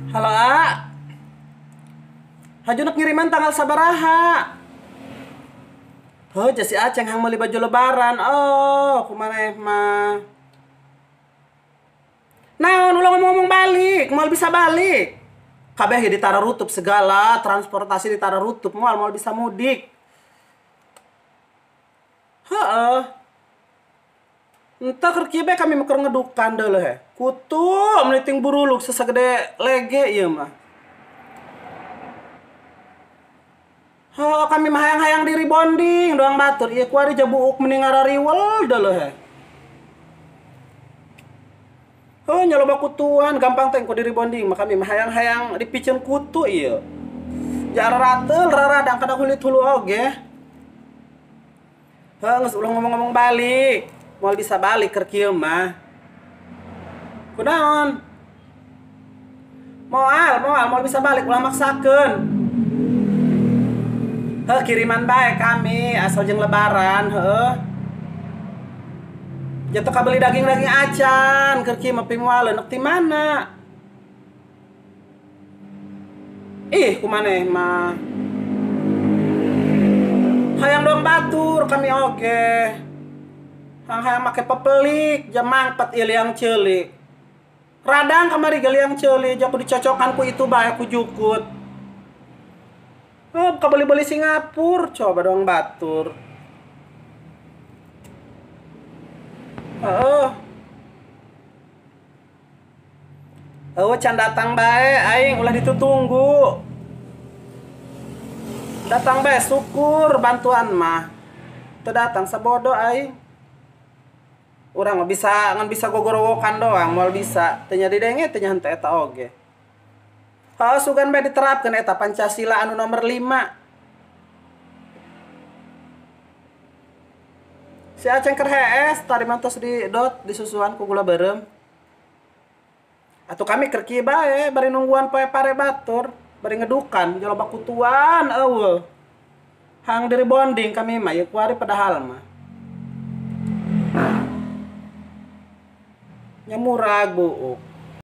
Halo, A. Hajunak ngiriman tanggal sabaraha. Oh, jasi Aceng hang meuli baju lebaran. Oh, kumaneh mah. Naon ulah ngomong-ngomong balik, moal bisa balik. Kabeh di rutup segala, transportasi di rutup, moal bisa mudik. Heeh. Entah kerja be kami mekar ngedukan deh he. Kutu meniting buruluk sesegede lege ieu mah. Oh, kami mah hayang-hayang diri bonding doang batur. Ieu kuari jabuuk mending ngarariwel deh he. Oh, nyaloba kutuan gampang teh ku diri bonding mah kami mah hayang-hayang dipicen kutu ieu. Jar ratel raradang kada kulit hulu oge. Heuh, geus ulah ngomong-ngomong balik. Moal bisa balik keur kieu mah. Kunaon? Moal bisa balik ulah maksakeun. Heuh, kiriman bae kami asal jeung lebaran, heuh. Jatuh kabeli daging-daging acan keur kieu mah moal neuk ti mana? Ih, kumaneh mah. Hayang dong batur kami oge. Hayang make pepelik jam mangpat ieu liang ceulik. Radang kamari galiang ceulik jaku dicocokan ku itu bae ku jukut. Oh, kabeli-beli Singapura coba dong batur. Heeh. Can datang bae aing ulah ditutunggu. Datang bae syukur bantuan mah. Teu datang sabodo aing. Urang mah ngan bisa gogorowokan doang moal bisa. Teu nya didenge teu nya henteu eta oge. Heuh, sugan bae diterapkeun eta Pancasila anu nomor 5. Si Aceng keur hees tadi mantos di dot disusuan ku gula beureum. Atuh kami keur kieu bae bari nungguan poe pare batur, bari ngedukan jaloba kutuan eueuh. Hang diri bonding kami mah ieu kuari padahal mah. Nya murag buuk.